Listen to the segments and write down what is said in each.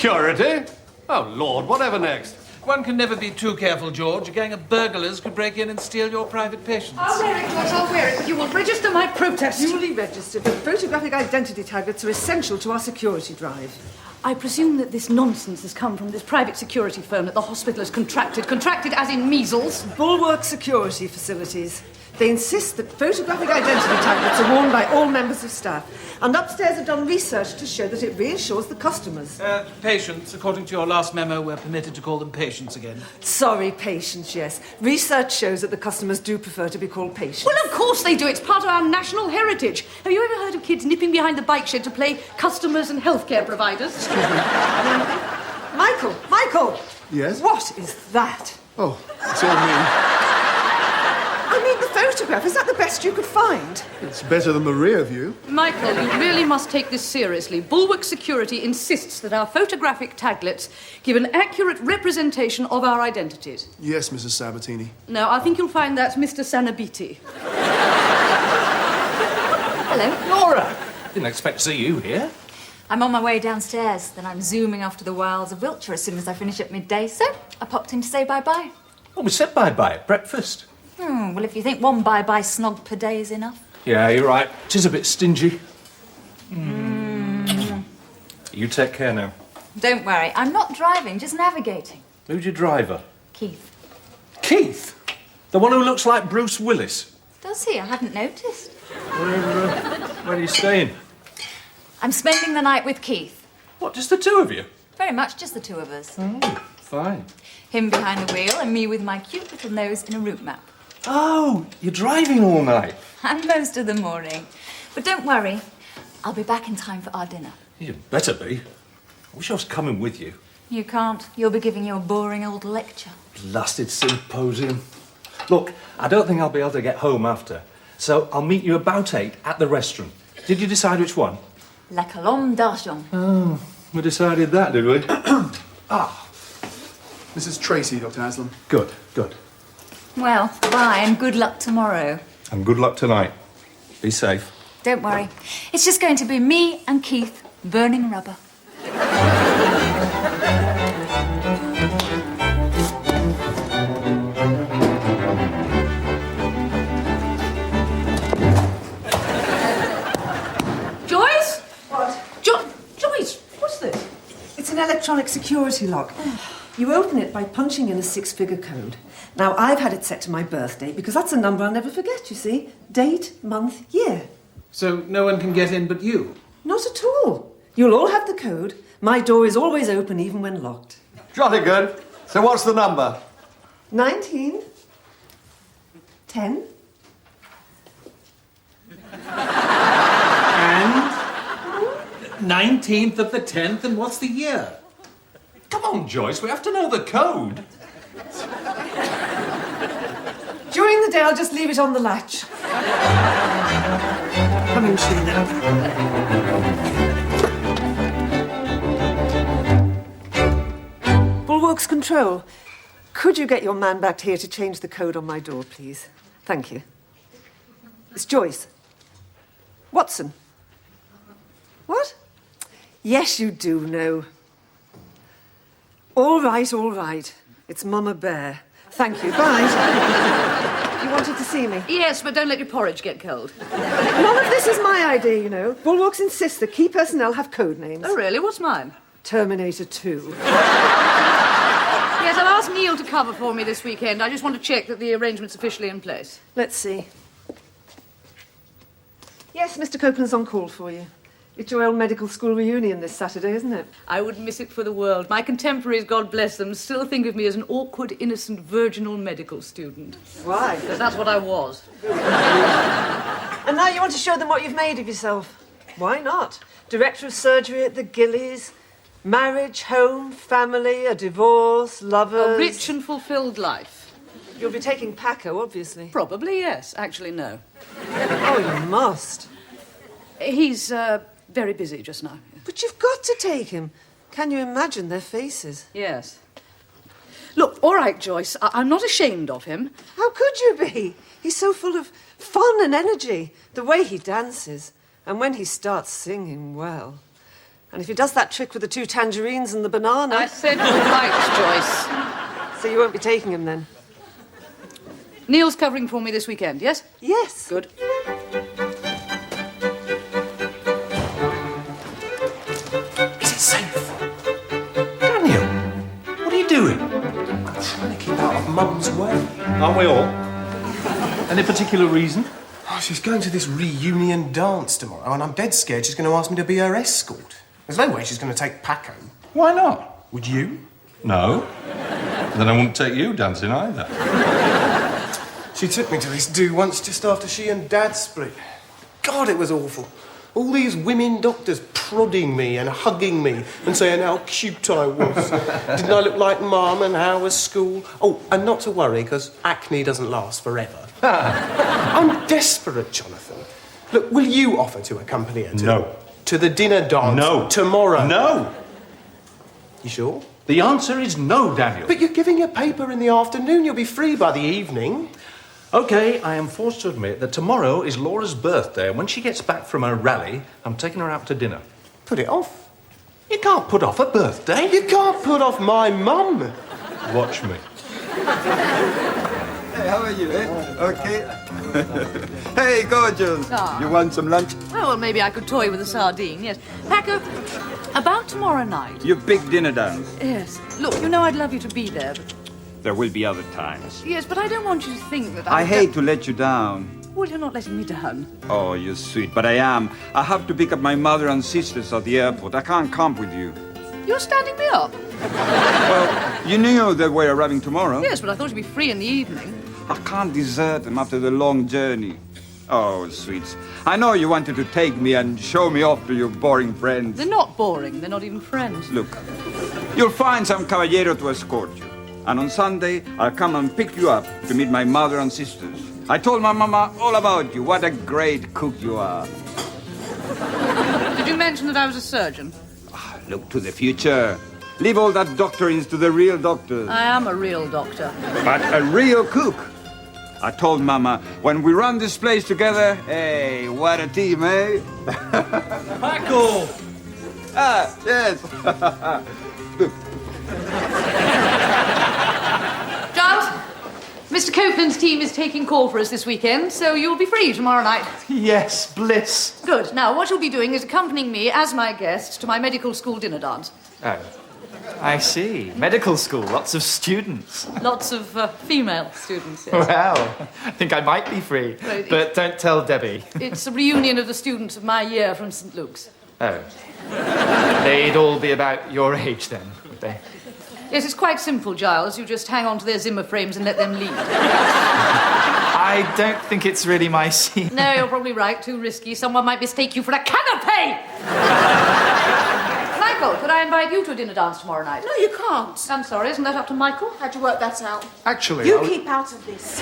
Security? Oh, Lord, whatever next? One can never be too careful, George. A gang of burglars could break in and steal your private patients. I'll wear it, George, I'll wear it, but you will register my protest. Duly registered, but photographic identity tablets are essential to our security drive. I presume that this nonsense has come from this private security firm that the hospital has contracted as in measles. Bulwark security facilities. They insist that photographic identity tablets are worn by all members of staff. And upstairs have done research to show that it reassures the customers. Patients, according to your last memo, we're permitted to call them patients again. Sorry, patients, yes. Research shows that the customers do prefer to be called patients. Well, of course they do. It's part of our national heritage. Have you ever heard of kids nipping behind the bike shed to play customers and healthcare providers? Excuse me. Michael! Yes? What is that? Oh, it's all me. I mean, the photograph, is that the best you could find? It's better than the rear view. Michael, you really must take this seriously. Bulwark Security insists that our photographic taglets give an accurate representation of our identities. Yes, Mrs. Sabatini. No, I think you'll find that's Mr. Sanabiti. Hello. Laura! Didn't expect to see you here. I'm on my way downstairs, then I'm zooming off to the wilds of Wiltshire as soon as I finish at midday, so I popped in to say bye-bye. Oh, we said bye-bye at breakfast. Well, if you think one bye-bye snog per day is enough. Yeah, you're right. It is a bit stingy. You take care now. Don't worry, I'm not driving, just navigating. Who's your driver? Keith. Keith? The one who looks like Bruce Willis? Does he? I hadn't noticed. Where are you staying? I'm spending the night with Keith. What, just the two of you? Very much just the two of us. Oh, fine. Him behind the wheel and me with my cute little nose in a route map. Oh, you're driving all night? And most of the morning. But don't worry, I'll be back in time for our dinner. You better be. I wish I was coming with you. You can't. You'll be giving your boring old lecture. Blasted symposium. Look, I don't think I'll be able to get home after, so I'll meet you about 8 at the restaurant. Did you decide which one? La Colombe d'Argent. Oh, we decided that, did we? Mrs. Tracy, Dr. Haslam. Good, good. Well, bye and good luck tomorrow. And good luck tonight. Be safe. Don't worry. It's just going to be me and Keith burning rubber. Joyce? What? Joyce, what's this? It's an electronic security lock. You open it by punching in a 6-figure code. Now, I've had it set to my birthday because that's a number I'll never forget, you see. Date, month, year. So no one can get in but you? Not at all. You'll all have the code. My door is always open, even when locked. Jolly good. So what's the number? 19. 10. And 19th of the 10th, and what's the year? Come on, Joyce, we have to know the code. During the day, I'll just leave it on the latch. Come in, Sheena. Bulwark's Control. Could you get your man back here to change the code on my door, please? Thank you. It's Joyce. Watson. What? Yes, you do know. All right, all right. It's Mama Bear. Thank you. Bye. You wanted to see me? Yes, but don't let your porridge get cold. None of this is my idea, you know. Bulwarks insist that key personnel have code names. Oh, really? What's mine? Terminator 2. Yes, I've asked Neil to cover for me this weekend. I just want to check that the arrangement's officially in place. Let's see. Yes, Mr. Copeland's on call for you. It's your old medical school reunion this Saturday, isn't it? I wouldn't miss it for the world. My contemporaries, God bless them, still think of me as an awkward, innocent, virginal medical student. Why? Because that's what I was. And now you want to show them what you've made of yourself. Why not? Director of surgery at the Gillies, marriage, home, family, a divorce, lovers... A rich and fulfilled life. You'll be taking Paco, obviously. Probably, yes. Actually, no. Oh, you must. He's, very busy just now. But you've got to take him. Can you imagine their faces? Yes. Look, all right, Joyce, I'm not ashamed of him. How could you be? He's so full of fun and energy. The way he dances. And when he starts singing, well... And if he does that trick with the 2 tangerines and the banana... I said all right, Joyce. So you won't be taking him, then? Neil's covering for me this weekend, yes? Yes. Good. Is it safe? Daniel, what are you doing? I'm trying to keep out of Mum's way. Aren't we all? Any particular reason? Oh, she's going to this reunion dance tomorrow, and I'm dead scared she's going to ask me to be her escort. There's no way she's going to take Paco. Why not? Would you? No. Then I wouldn't take you dancing either. She took me to this do once just after she and Dad split. God, it was awful. All these women doctors prodding me and hugging me and saying how cute I was. Didn't I look like Mum, and how was school? Oh, and not to worry, because acne doesn't last forever. I'm desperate, Jonathan. Look, will you offer to accompany her to the dinner dance tomorrow? No. You sure? The answer is no, Daniel. But you're giving your paper in the afternoon. You'll be free by the evening. OK, I am forced to admit that tomorrow is Laura's birthday, and when she gets back from her rally, I'm taking her out to dinner. Put it off. You can't put off a birthday. You can't put off my mum. Watch me. Hey, how are you, eh? Okay. Hey, gorgeous. Ah. You want some lunch? Oh, well, maybe I could toy with a sardine, yes. Paco, about tomorrow night. Your big dinner dance. Yes. Look, you know I'd love you to be there, but... There will be other times. Yes, but I don't want you to think that I hate to let you down. Well, you're not letting me down. Oh, you're sweet, but I am. I have to pick up my mother and sisters at the airport. I can't come with you. You're standing me up. Well, you knew they were arriving tomorrow. Yes, but I thought you'd be free in the evening. I can't desert them after the long journey. Oh, sweets. I know you wanted to take me and show me off to your boring friends. They're not boring. They're not even friends. Look, you'll find some caballero to escort you. And on Sunday, I'll come and pick you up to meet my mother and sisters. I told my mama all about you. What a great cook you are. Did you mention that I was a surgeon? Look to the future. Leave all that doctorings to the real doctors. I am a real doctor. But a real cook. I told Mama, when we run this place together, hey, what a team, eh? Paco! Ah, yes. Look. Giles, Mr. Copeland's team is taking call for us this weekend, so you'll be free tomorrow night. Yes, bliss. Good. Now, what you'll be doing is accompanying me as my guest to my medical school dinner dance. Oh, I see. Medical school, lots of students. Lots of female students, yes. Well, I think I might be free, Right. but don't tell Debbie. It's a reunion of the students of my year from St. Luke's. Oh. They'd all be about your age then, would they? Yes, it's quite simple, Giles. You just hang on to their Zimmer frames and let them lead. I don't think it's really my scene. No, you're probably right. Too risky. Someone might mistake you for a canapé! Michael, could I invite you to a dinner dance tomorrow night? No, you can't. I'm sorry, isn't that up to Michael? How'd you work that out? Actually, You keep out of this.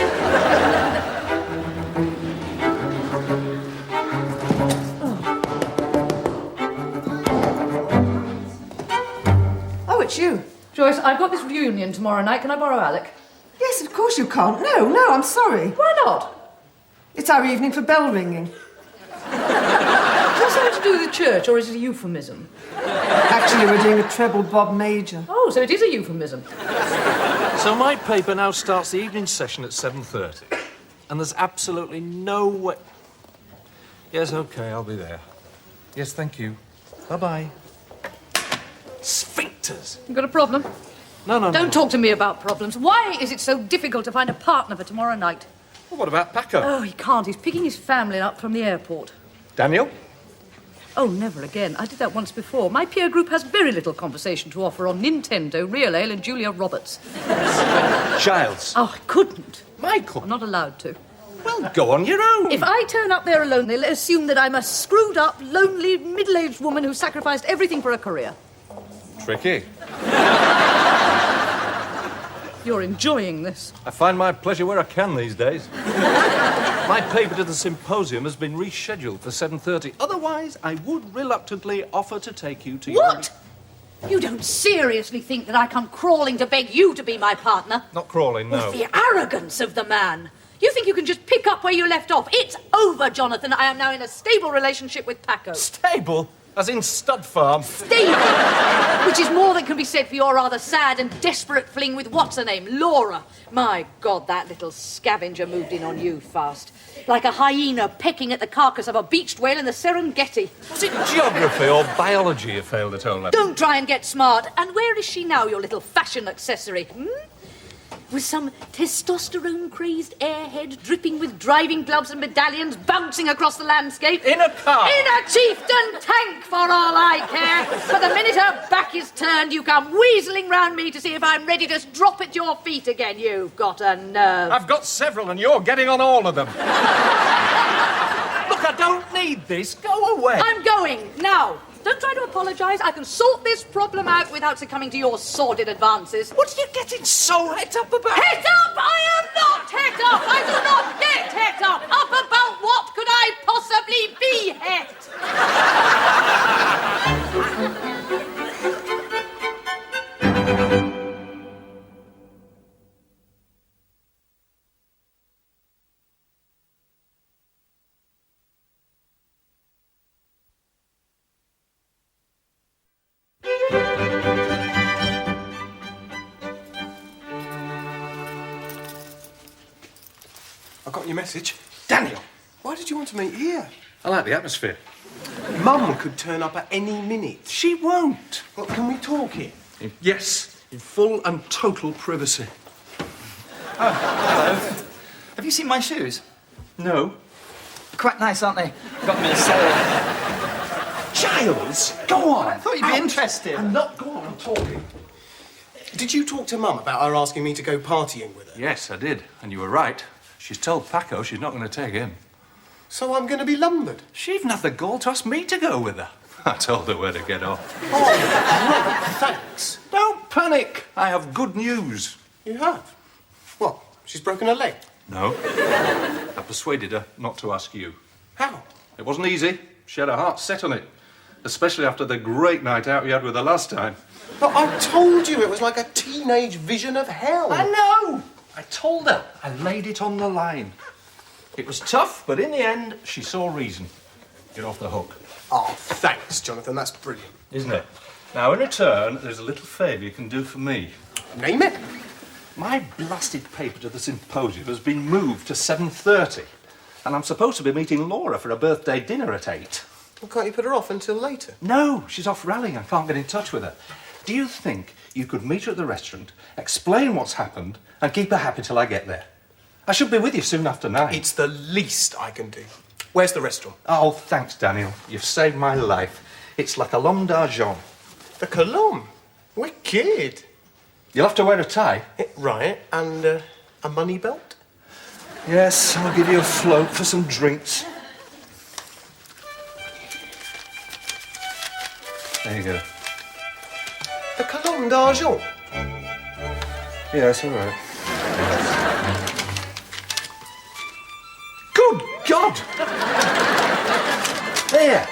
Oh, it's you. Joyce, I've got this reunion tomorrow night. Can I borrow Alec? Yes, of course you can't. No, I'm sorry. Why not? It's our evening for bell ringing. Is that something to do with the church, or is it a euphemism? Actually, we're doing a treble bob major. Oh, so it is a euphemism. So my paper now starts the evening session at 7:30. And there's absolutely no way... Yes, OK, I'll be there. Yes, thank you. Bye-bye. Sphincters. You got a problem? No. Don't talk to me about problems. Why is it so difficult to find a partner for tomorrow night? Well, what about Paco? Oh, he can't. He's picking his family up from the airport. Daniel? Oh, never again. I did that once before. My peer group has very little conversation to offer on Nintendo, Real Ale and Julia Roberts. Giles. Oh, I couldn't. Michael. I'm not allowed to. Well, go on your own. If I turn up there alone, they'll assume that I'm a screwed-up, lonely, middle-aged woman who sacrificed everything for a career. Tricky. You're enjoying this. I find my pleasure where I can these days. My paper to the symposium has been rescheduled for 7:30. Otherwise, I would reluctantly offer to take you to What? You don't seriously think that I come crawling to beg you to be my partner? Not crawling, no. With the arrogance of the man. You think you can just pick up where you left off? It's over, Jonathan. I am now in a stable relationship with Paco. Stable? As in stud farm? Stable! Which is more than can be said for your rather sad and desperate fling with what's-her-name, Laura. My God, that little scavenger moved in on you fast. Like a hyena pecking at the carcass of a beached whale in the Serengeti. Was it geography or biology you failed at O-level? Don't try and get smart. And where is she now, your little fashion accessory? With some testosterone-crazed airhead dripping with driving gloves and medallions bouncing across the landscape? In a car? In a chieftain tank, for all I care. But the minute her back is turned, you come weaseling round me to see if I'm ready to drop at your feet again. You've got a nerve. I've got several and you're getting on all of them. Look, I don't need this. Go away. I'm going, now. Don't try to apologise. I can sort this problem out without succumbing to your sordid advances. What are you getting so het up about? Het up? I am not het up! I do not get het up! Up about what could I possibly be het? I got your message. Daniel. Why did you want to meet here? I like the atmosphere. Mum could turn up at any minute. She won't. Well, can we talk here? Yes, in full and total privacy. Oh, hello. Have you seen my shoes? No. Quite nice, aren't they? Got them in a sale. Giles, go on. I thought you'd be interested. I'm not. Go on, I'm talking. Did you talk to Mum about her asking me to go partying with her? Yes, I did. And you were right. She's told Paco she's not going to take him. So I'm going to be lumbered? She'd not the gall to ask me to go with her. I told her where to get off. Oh, right, thanks. Don't panic. I have good news. You have? What? She's broken her leg? No. I persuaded her not to ask you. How? It wasn't easy. She had her heart set on it. Especially after the great night out you had with her last time. But I told you it was like a teenage vision of hell. I know. I told her. I laid it on the line. It was tough, but in the end, she saw reason. You're off the hook. Oh, thanks, Jonathan. That's brilliant. Isn't it? Now, in return, there's a little favour you can do for me. Name it. My blasted paper to the symposium has been moved to 7:30. And I'm supposed to be meeting Laura for a birthday dinner at 8. Well, can't you put her off until later? No, she's off rallying. I can't get in touch with her. Do you think you could meet her at the restaurant, explain what's happened, and keep her happy till I get there? I should be with you soon after 9. It's the least I can do. Where's the restaurant? Oh, thanks, Daniel. You've saved my life. It's like a L'Homme d'Argent. The Cologne. Wicked. You'll have to wear a tie. Right, and a money belt? Yes, I'll give you a float for some drinks. There you go. The Cologne d'Argent. Yeah, it's all right. Good God! There!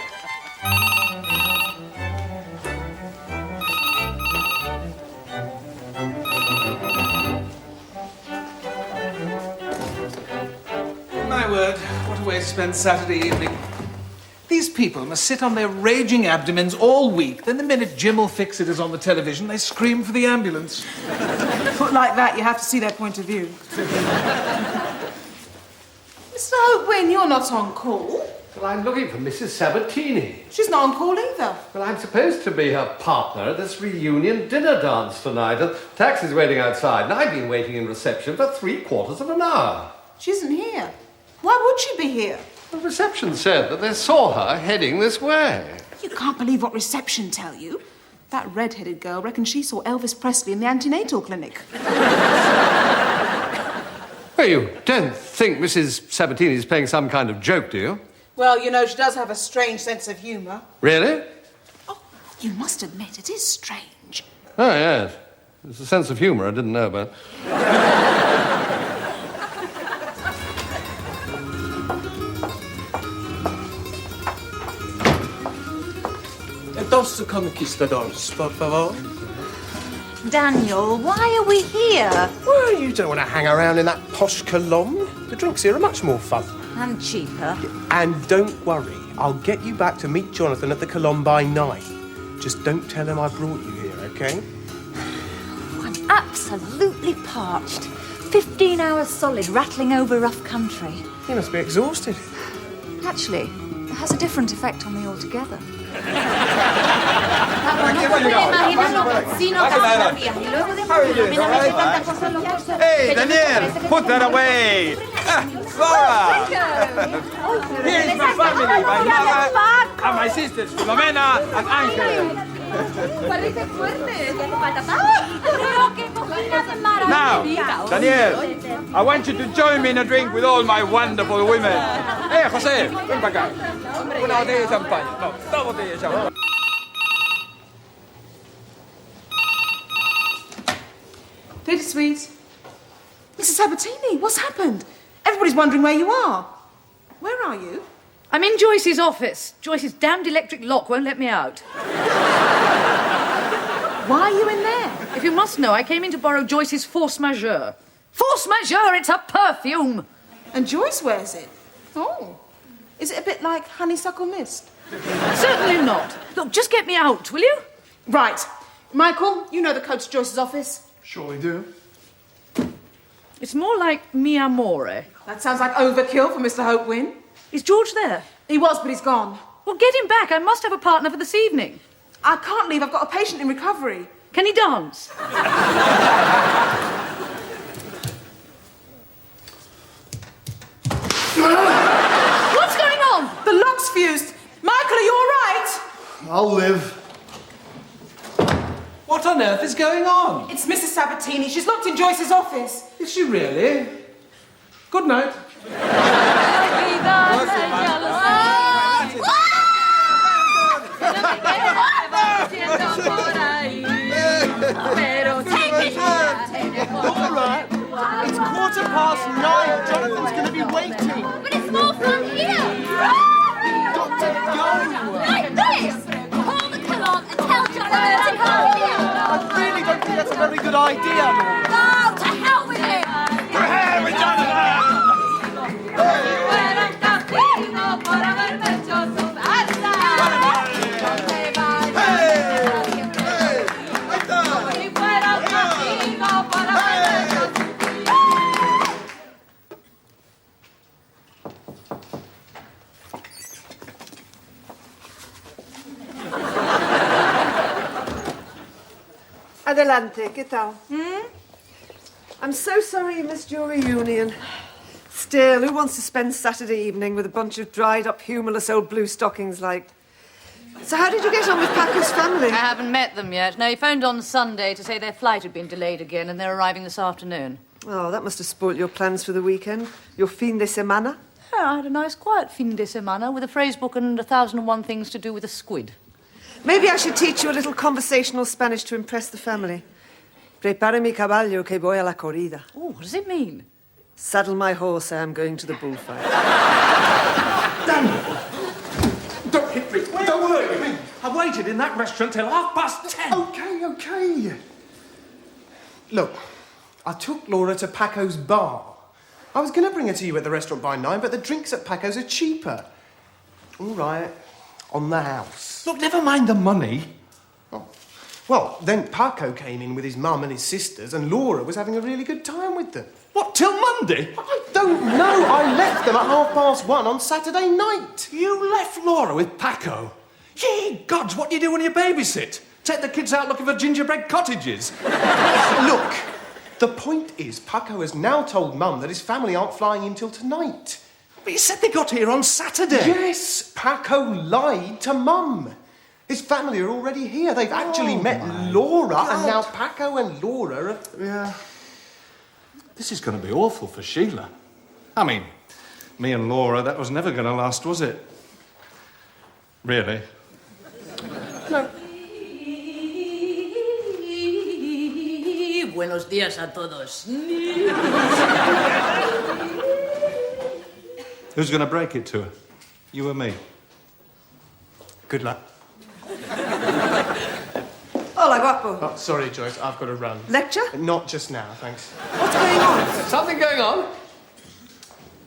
My word, what a way to spend Saturday evening. These people must sit on their raging abdomens all week, then the minute Jim will fix it is on the television, they scream for the ambulance. Put like that, you have to see their point of view. Mr. Hope-Wynne, you're not on call. Well, I'm looking for Mrs. Sabatini. She's not on call either. Well, I'm supposed to be her partner at this reunion dinner dance tonight. A taxi's waiting outside, and I've been waiting in reception for 3/4 of an hour. She isn't here. Why would she be here? The reception said that they saw her heading this way. You can't believe what reception tell you. That red-headed girl reckons she saw Elvis Presley in the antenatal clinic. Well, you don't think Mrs. Sabatini's playing some kind of joke, do you? Well, you know, she does have a strange sense of humour. Really? Oh, you must admit it is strange. Oh, yes. It's a sense of humour I didn't know about. Dos conquistadores, por favor. Daniel, why are we here? Well, you don't want to hang around in that posh cologne. The drinks here are much more fun. And cheaper. And don't worry, I'll get you back to meet Jonathan at the Cologne by 9. Just don't tell him I brought you here, OK? I'm absolutely parched. 15 hours solid, rattling over rough country. You must be exhausted. Actually, it has a different effect on me altogether. Hey, Daniel, put that away. Flora. Here's my family, my mother and my sisters, Filomena and Angela. Now, Daniel, I want you to join me in a drink with all my wonderful women. Hey, José, ven para acá. Una botella de champaña. No, 2 botellas de champaña. Peter, sweet. Mrs. Sabatini, what's happened? Everybody's wondering where you are. Where are you? I'm in Joyce's office. Joyce's damned electric lock won't let me out. Why are you in there? If you must know, I came in to borrow Joyce's force majeure. Force majeure, it's a perfume. And Joyce wears it. Oh. Is it a bit like honeysuckle mist? Certainly not. Look, just get me out, will you? Right. Michael, you know the code to Joyce's office? Surely do. It's more like mi amore. That sounds like overkill for Mr. Hopewin. Is George there? He was, but he's gone. Well, get him back. I must have a partner for this evening. I can't leave. I've got a patient in recovery. Can he dance? What's going on? The lock's fused. Michael, are you all right? I'll live. What on earth is going on? It's Mrs. Sabatini. She's locked in Joyce's office. Is she really? Good night. Laura, it's 9:15. Jonathan's going to be waiting. But it's more fun here! Got to go. Like this! Call the Cologne and tell Jonathan to come here! I really don't think that's a very good idea, Laura. No, to hell with him! To hell with Adelante, ¿qué tal? I'm so sorry you missed your reunion. Still, who wants to spend Saturday evening with a bunch of dried-up, humourless old blue stockings like... So how did you get on with Paco's family? I haven't met them yet. No, he phoned on Sunday to say their flight had been delayed again and they're arriving this afternoon. Oh, that must have spoilt your plans for the weekend. Your fin de semana. Yeah, I had a nice quiet fin de semana with a phrase book and 1,001 things to do with a squid. Maybe I should teach you a little conversational Spanish to impress the family. Prepare mi caballo que voy a la corrida. Oh, what does it mean? Saddle my horse, I am going to the bullfight. Daniel! Don't hit me. Don't hurt me. I waited in that restaurant till 10:30. OK. Look, I took Laura to Paco's bar. I was going to bring her to you at the restaurant by 9, but the drinks at Paco's are cheaper. All right, on the house. Look, never mind the money. Oh. Well, then Paco came in with his mum and his sisters, and Laura was having a really good time with them. What, till Monday? I don't know. I left them at 1:30 on Saturday night. You left Laura with Paco? Ye gods, what do you do when you babysit? Take the kids out looking for gingerbread cottages? Look, the point is Paco has now told Mum that his family aren't flying in till tonight. But you said they got here on Saturday. Yes, Paco lied to Mum. His family are already here. They've actually met Laura, and now Paco and Laura are... Yeah. This is going to be awful for Sheila. I mean, me and Laura, that was never going to last, was it? Really? No. Buenos días a todos. Who's going to break it to her? You or me? Good luck. Hola, guapo. Oh, sorry, Joyce, I've got to run. Lecture? Not just now, thanks. What's going on? Something going on?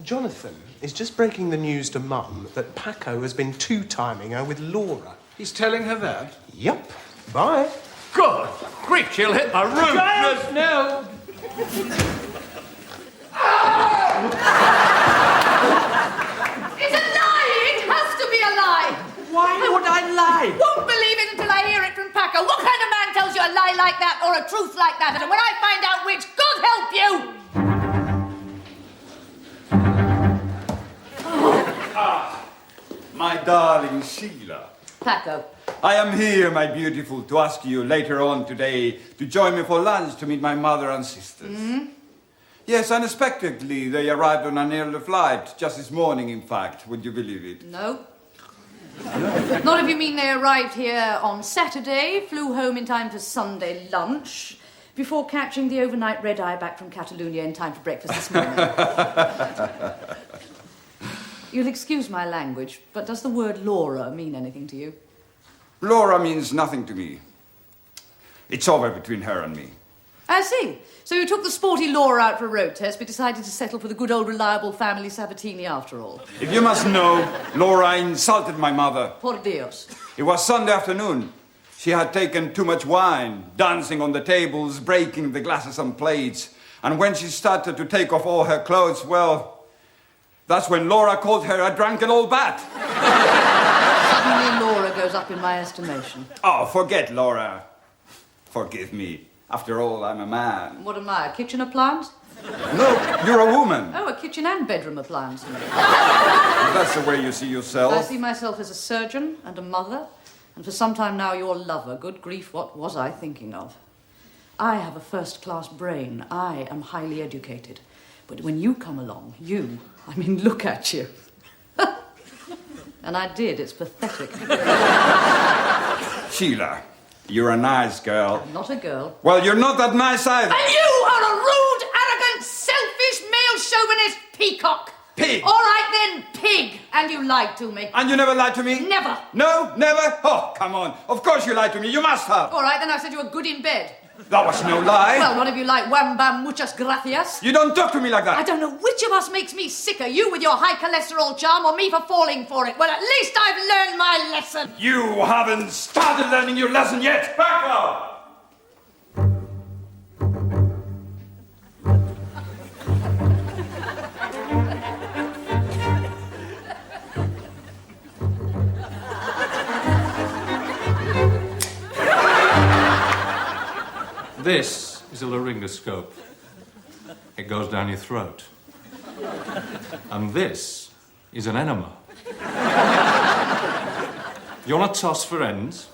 Jonathan is just breaking the news to Mum that Paco has been two-timing her with Laura. He's telling her that? Yep. Bye. Good grief, she'll hit the roof. Giles, no! It's a lie! It has to be a lie! Why would I lie? Won't believe it until I hear it from Paco. What kind of man tells you a lie like that or a truth like that? And when I find out which, God help you! My darling Sheila. Paco. I am here, my beautiful, to ask you later on today to join me for lunch to meet my mother and sisters. Yes, unexpectedly, they arrived on an early flight, just this morning, in fact. Would you believe it? No. Not if you mean they arrived here on Saturday, flew home in time for Sunday lunch, before catching the overnight red-eye back from Catalonia in time for breakfast this morning. You'll excuse my language, but does the word Laura mean anything to you? Laura means nothing to me. It's over between her and me. I see. So you took the sporty Laura out for a road test, but decided to settle for the good old reliable family Sabatini after all. If you must know, Laura insulted my mother. Por Dios. It was Sunday afternoon. She had taken too much wine, dancing on the tables, breaking the glasses and plates. And when she started to take off all her clothes, well, that's when Laura called her a drunken old bat. Suddenly Laura goes up in my estimation. Oh, forget Laura. Forgive me. After all, I'm a man. What am I, a kitchen appliance? No, you're a woman. Oh, a kitchen and bedroom appliance. If that's the way you see yourself. I see myself as a surgeon and a mother, and for some time now your lover. Good grief, what was I thinking of? I have a first-class brain. I am highly educated. But when you come along, look at you. And I did, it's pathetic. Sheila, you're a nice girl. I'm not a girl. Well, you're not that nice either. And you are a rude, arrogant, selfish, male chauvinist peacock. Pig. All right then, pig. And you lied to me. And you never lied to me? Never. No, never? Oh, come on. Of course you lied to me. You must have. All right, then I said you were good in bed. That was no lie. Well, one of you like wham bam muchas gracias. You don't talk to me like that. I don't know which of us makes me sicker, you with your high cholesterol charm or me for falling for it. Well, at least I've learned my lesson. You haven't started learning your lesson yet. Back up. This is a laryngoscope. It goes down your throat. And this is an enema. You want a toss for ends?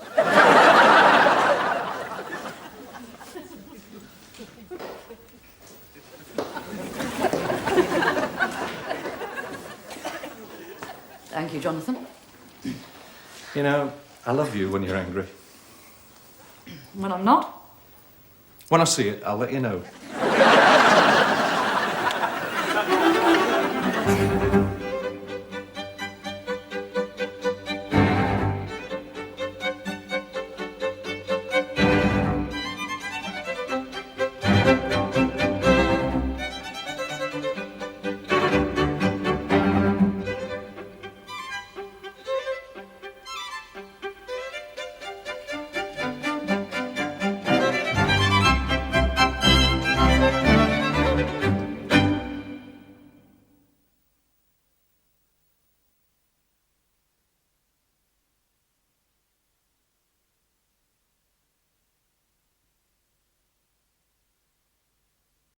Thank you, Jonathan. You know, I love you when you're angry. When I'm not? When I see it, I'll let you know.